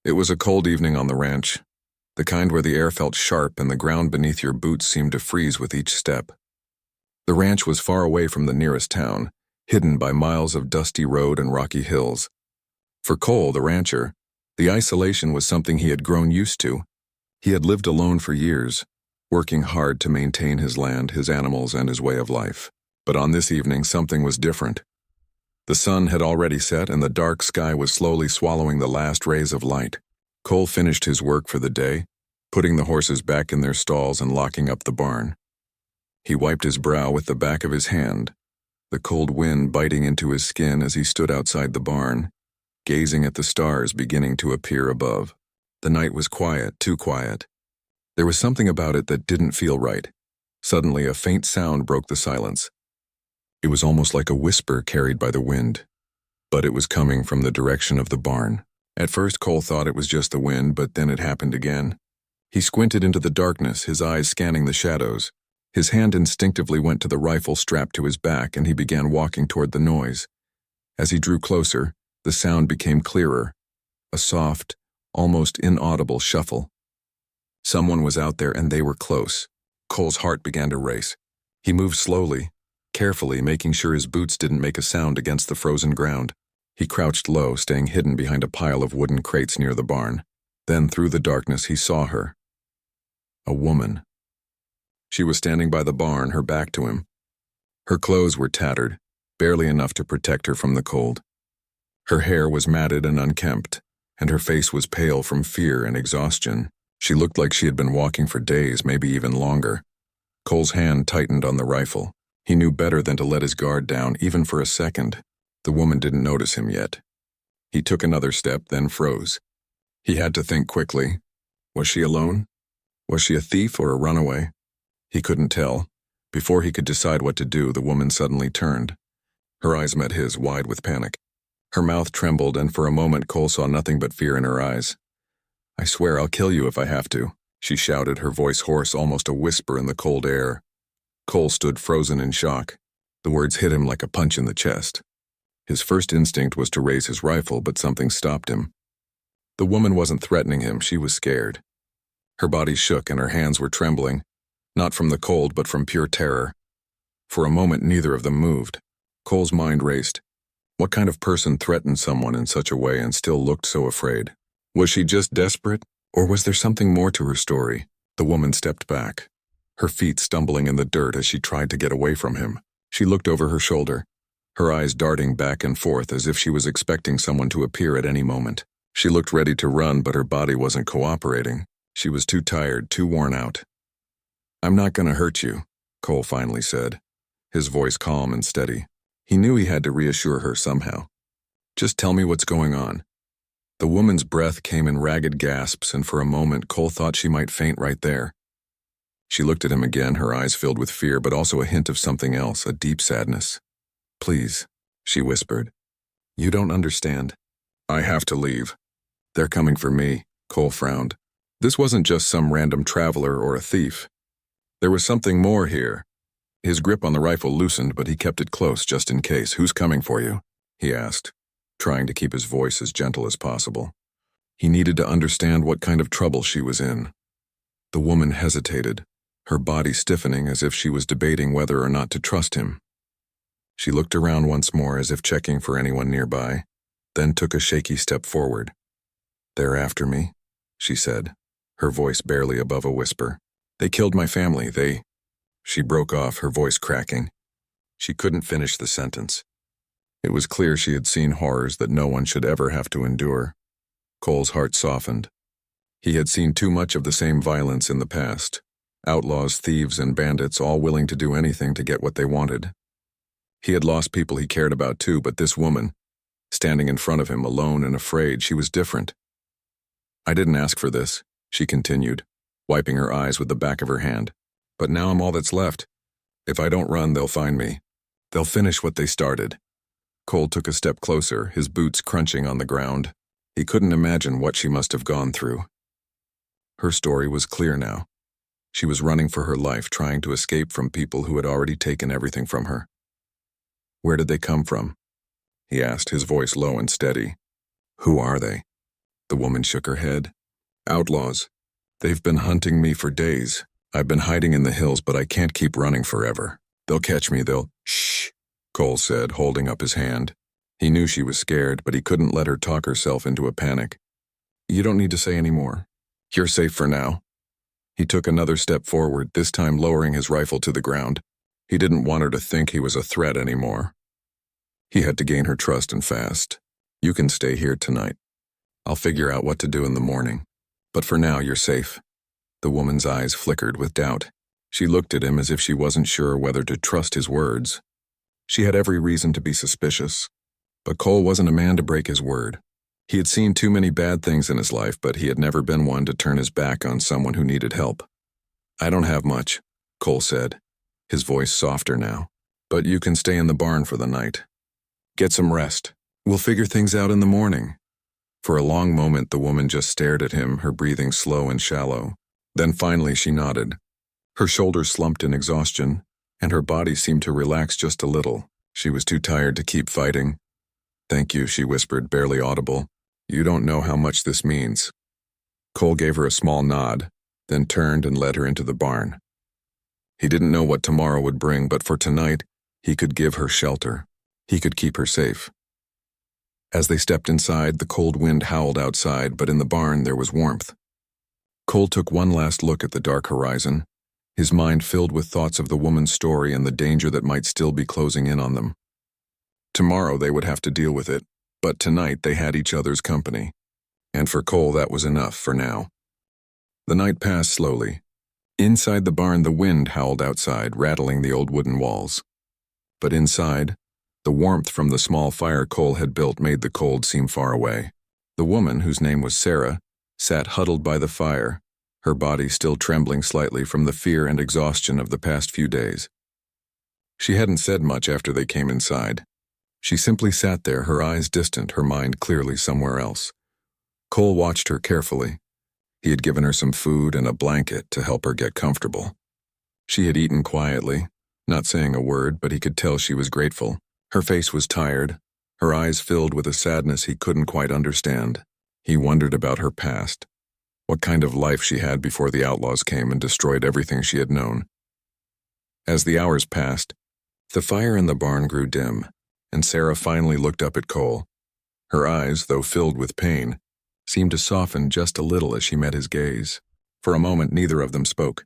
It was a cold evening on the ranch, the kind where the air felt sharp and the ground beneath your boots seemed to freeze with each step. The ranch was far away from the nearest town, hidden by miles of dusty road and rocky hills. For Cole, the rancher, the isolation was something he had grown used to. He had lived alone for years, working hard to maintain his land, his animals, and his way of life. But on this evening, something was different. The sun had already set and the dark sky was slowly swallowing the last rays of light. Cole finished his work for the day, putting the horses back in their stalls and locking up the barn. He wiped his brow with the back of his hand, the cold wind biting into his skin as he stood outside the barn, gazing at the stars beginning to appear above. The night was quiet, too quiet. There was something about it that didn't feel right. Suddenly, a faint sound broke the silence. It was almost like a whisper carried by the wind, but it was coming from the direction of the barn. At first, Cole thought it was just the wind, but then it happened again. He squinted into the darkness, his eyes scanning the shadows. His hand instinctively went to the rifle strapped to his back, and he began walking toward the noise. As he drew closer, the sound became clearer, a soft, almost inaudible shuffle. Someone was out there and they were close. Cole's heart began to race. He moved slowly, carefully, making sure his boots didn't make a sound against the frozen ground. He crouched low, staying hidden behind a pile of wooden crates near the barn. Then, through the darkness, he saw her. A woman. She was standing by the barn, her back to him. Her clothes were tattered, barely enough to protect her from the cold. Her hair was matted and unkempt, and her face was pale from fear and exhaustion. She looked like she had been walking for days, maybe even longer. Cole's hand tightened on the rifle. He knew better than to let his guard down, even for a second. The woman didn't notice him yet. He took another step, then froze. He had to think quickly. Was she alone? Was she a thief or a runaway? He couldn't tell. Before he could decide what to do, the woman suddenly turned. Her eyes met his, wide with panic. Her mouth trembled, and for a moment Cole saw nothing but fear in her eyes. "I swear I'll kill you if I have to," she shouted, her voice hoarse, almost a whisper in the cold air. Cole stood frozen in shock. The words hit him like a punch in the chest. His first instinct was to raise his rifle, but something stopped him. The woman wasn't threatening him, she was scared. Her body shook and her hands were trembling, not from the cold but from pure terror. For a moment neither of them moved. Cole's mind raced. What kind of person threatened someone in such a way and still looked so afraid? Was she just desperate, or was there something more to her story? The woman stepped back, her feet stumbling in the dirt as she tried to get away from him. She looked over her shoulder, her eyes darting back and forth as if she was expecting someone to appear at any moment. She looked ready to run, but her body wasn't cooperating. She was too tired, too worn out. "I'm not going to hurt you," Cole finally said, his voice calm and steady. He knew he had to reassure her somehow. "Just tell me what's going on." The woman's breath came in ragged gasps, and for a moment Cole thought she might faint right there. She looked at him again, her eyes filled with fear, but also a hint of something else, a deep sadness. "Please," she whispered. "You don't understand. I have to leave. They're coming for me." Cole frowned. This wasn't just some random traveler or a thief. There was something more here. His grip on the rifle loosened, but he kept it close just in case. "Who's coming for you?" he asked, trying to keep his voice as gentle as possible. He needed to understand what kind of trouble she was in. The woman hesitated, her body stiffening as if she was debating whether or not to trust him. She looked around once more as if checking for anyone nearby, then took a shaky step forward. "They're after me," she said, her voice barely above a whisper. "They killed my family, they—" She broke off, her voice cracking. She couldn't finish the sentence. It was clear she had seen horrors that no one should ever have to endure. Cole's heart softened. He had seen too much of the same violence in the past. Outlaws, thieves, and bandits all willing to do anything to get what they wanted. He had lost people he cared about too, but this woman, standing in front of him alone and afraid, she was different. "I didn't ask for this," she continued, wiping her eyes with the back of her hand. "But now I'm all that's left. If I don't run, they'll find me. They'll finish what they started." Cole took a step closer, his boots crunching on the ground. He couldn't imagine what she must have gone through. Her story was clear now. She was running for her life, trying to escape from people who had already taken everything from her. "Where did they come from?" he asked, his voice low and steady. "Who are they?" The woman shook her head. Outlaws. They've been hunting me for days. I've been hiding in the hills, but I can't keep running forever. They'll catch me, Shh, Cole said, holding up his hand. He knew she was scared, but he couldn't let her talk herself into a panic. You don't need to say any more. You're safe for now. He took another step forward, this time lowering his rifle to the ground. He didn't want her to think he was a threat anymore. He had to gain her trust and fast. You can stay here tonight. I'll figure out what to do in the morning. But for now, you're safe. The woman's eyes flickered with doubt. She looked at him as if she wasn't sure whether to trust his words. She had every reason to be suspicious. But Cole wasn't a man to break his word. He had seen too many bad things in his life, but he had never been one to turn his back on someone who needed help. I don't have much, Cole said, his voice softer now. But you can stay in the barn for the night. Get some rest. We'll figure things out in the morning. For a long moment, the woman just stared at him, her breathing slow and shallow. Then finally she nodded. Her shoulders slumped in exhaustion, and her body seemed to relax just a little. She was too tired to keep fighting. Thank you, she whispered, barely audible. You don't know how much this means. Cole gave her a small nod, then turned and led her into the barn. He didn't know what tomorrow would bring, but for tonight, he could give her shelter. He could keep her safe. As they stepped inside, the cold wind howled outside, but in the barn there was warmth. Cole took one last look at the dark horizon, his mind filled with thoughts of the woman's story and the danger that might still be closing in on them. Tomorrow they would have to deal with it, but tonight they had each other's company. And for Cole, that was enough for now. The night passed slowly. Inside the barn, the wind howled outside, rattling the old wooden walls. But inside, the warmth from the small fire Cole had built made the cold seem far away. The woman, whose name was Sarah, sat huddled by the fire, her body still trembling slightly from the fear and exhaustion of the past few days. She hadn't said much after they came inside. She simply sat there, her eyes distant, her mind clearly somewhere else. Cole watched her carefully. He had given her some food and a blanket to help her get comfortable. She had eaten quietly, not saying a word, but he could tell she was grateful. Her face was tired, her eyes filled with a sadness he couldn't quite understand. He wondered about her past, what kind of life she had before the outlaws came and destroyed everything she had known. As the hours passed, the fire in the barn grew dim, and Sarah finally looked up at Cole. Her eyes, though filled with pain, seemed to soften just a little as she met his gaze. For a moment, neither of them spoke.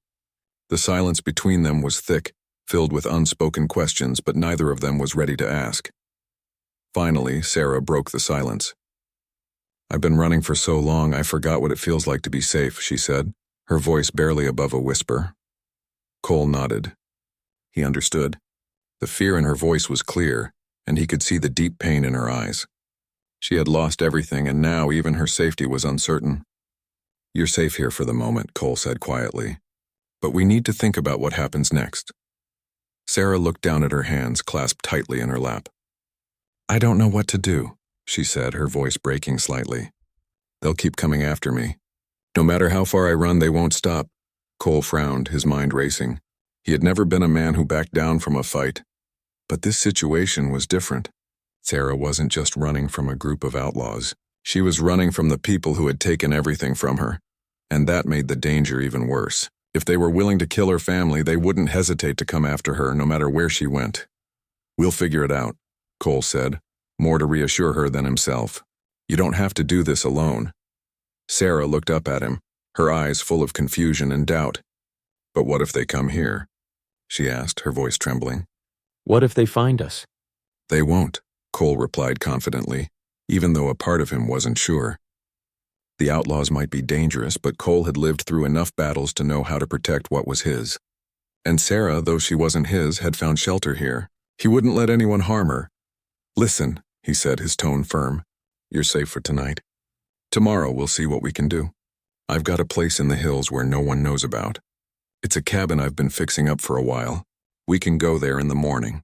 The silence between them was thick, filled with unspoken questions, but neither of them was ready to ask. Finally, Sarah broke the silence. I've been running for so long, I forgot what it feels like to be safe, she said, her voice barely above a whisper. Cole nodded. He understood. The fear in her voice was clear, and he could see the deep pain in her eyes. She had lost everything, and now even her safety was uncertain. You're safe here for the moment, Cole said quietly. But we need to think about what happens next. Sarah looked down at her hands clasped tightly in her lap. I don't know what to do, she said, her voice breaking slightly. They'll keep coming after me. No matter how far I run, they won't stop. Cole frowned, his mind racing. He had never been a man who backed down from a fight. But this situation was different. Sarah wasn't just running from a group of outlaws. She was running from the people who had taken everything from her. And that made the danger even worse. If they were willing to kill her family, they wouldn't hesitate to come after her, no matter where she went. We'll figure it out, Cole said, more to reassure her than himself. You don't have to do this alone. Sarah looked up at him, her eyes full of confusion and doubt. But what if they come here? She asked, her voice trembling. What if they find us? They won't, Cole replied confidently, even though a part of him wasn't sure. The outlaws might be dangerous, but Cole had lived through enough battles to know how to protect what was his. And Sarah, though she wasn't his, had found shelter here. He wouldn't let anyone harm her. Listen, he said, his tone firm. You're safe for tonight. Tomorrow we'll see what we can do. I've got a place in the hills where no one knows about. It's a cabin I've been fixing up for a while. We can go there in the morning.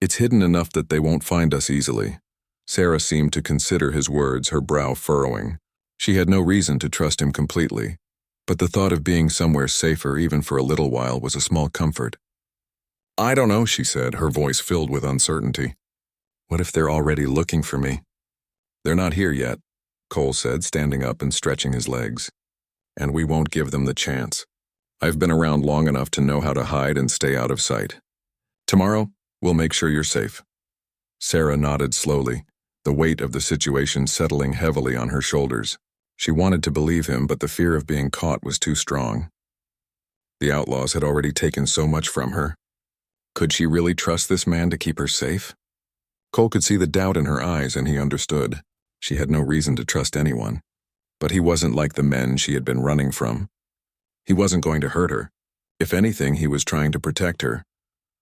It's hidden enough that they won't find us easily. Sarah seemed to consider his words, her brow furrowing. She had no reason to trust him completely, but the thought of being somewhere safer even for a little while was a small comfort. I don't know, she said, her voice filled with uncertainty. What if they're already looking for me? They're not here yet. Cole said, standing up and stretching his legs. And we won't give them the chance. I've been around long enough to know how to hide and stay out of sight. Tomorrow, we'll make sure you're safe. Sarah nodded slowly, the weight of the situation settling heavily on her shoulders. She wanted to believe him, but the fear of being caught was too strong. The outlaws had already taken so much from her. Could she really trust this man to keep her safe? Cole could see the doubt in her eyes, and he understood. She had no reason to trust anyone. But he wasn't like the men she had been running from. He wasn't going to hurt her. If anything, he was trying to protect her.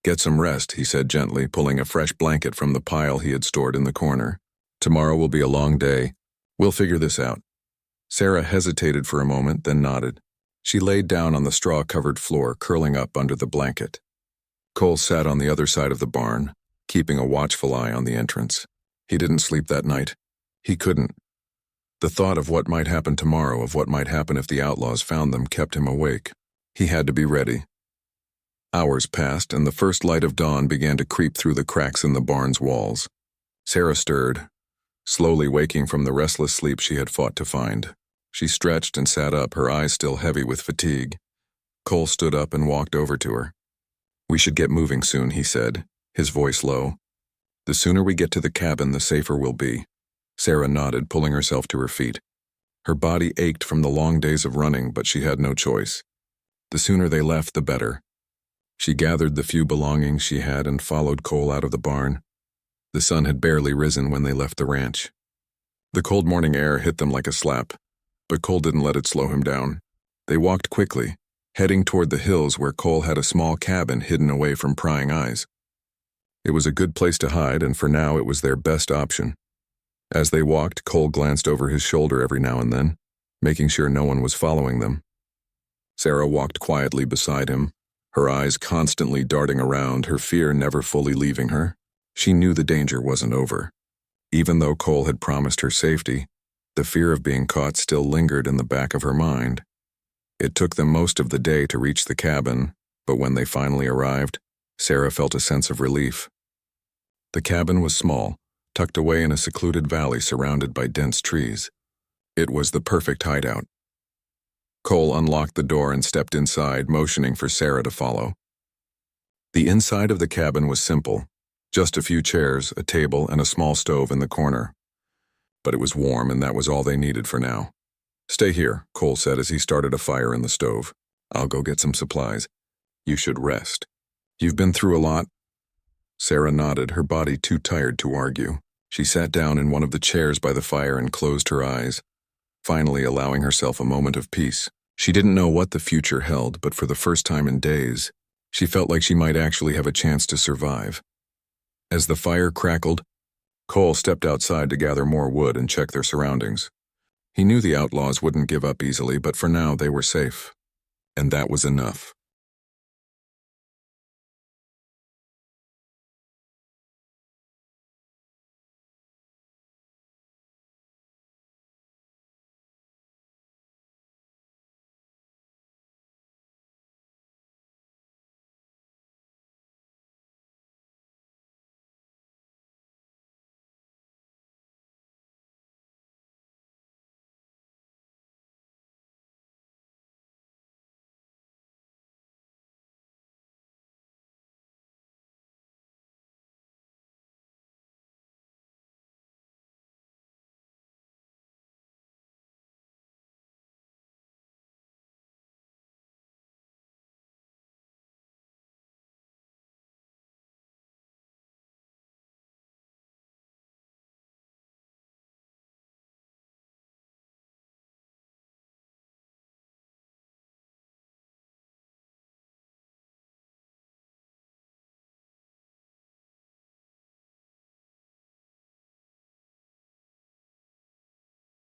Get some rest, he said gently, pulling a fresh blanket from the pile he had stored in the corner. Tomorrow will be a long day. We'll figure this out. Sarah hesitated for a moment, then nodded. She laid down on the straw-covered floor, curling up under the blanket. Cole sat on the other side of the barn, keeping a watchful eye on the entrance. He didn't sleep that night. He couldn't. The thought of what might happen tomorrow, of what might happen if the outlaws found them, kept him awake. He had to be ready. Hours passed, and the first light of dawn began to creep through the cracks in the barn's walls. Sarah stirred, slowly waking from the restless sleep she had fought to find. She stretched and sat up, her eyes still heavy with fatigue. Cole stood up and walked over to her. "We should get moving soon," he said, his voice low. "The sooner we get to the cabin, the safer we'll be." Sarah nodded, pulling herself to her feet. Her body ached from the long days of running, but she had no choice. The sooner they left, the better. She gathered the few belongings she had and followed Cole out of the barn. The sun had barely risen when they left the ranch. The cold morning air hit them like a slap, but Cole didn't let it slow him down. They walked quickly, heading toward the hills where Cole had a small cabin hidden away from prying eyes. It was a good place to hide, and for now it was their best option. As they walked, Cole glanced over his shoulder every now and then, making sure no one was following them. Sarah walked quietly beside him, her eyes constantly darting around, her fear never fully leaving her. She knew the danger wasn't over. Even though Cole had promised her safety, the fear of being caught still lingered in the back of her mind. It took them most of the day to reach the cabin, but when they finally arrived, Sarah felt a sense of relief. The cabin was small, tucked away in a secluded valley surrounded by dense trees. It was the perfect hideout. Cole unlocked the door and stepped inside, motioning for Sarah to follow. The inside of the cabin was simple, just a few chairs, a table, and a small stove in the corner. But it was warm, and that was all they needed for now. "Stay here," Cole said as he started a fire in the stove. "I'll go get some supplies. You should rest. You've been through a lot?" Sarah nodded, her body too tired to argue. She sat down in one of the chairs by the fire and closed her eyes, finally allowing herself a moment of peace. She didn't know what the future held, but for the first time in days, she felt like she might actually have a chance to survive. As the fire crackled, Cole stepped outside to gather more wood and check their surroundings. He knew the outlaws wouldn't give up easily, but for now they were safe. And that was enough.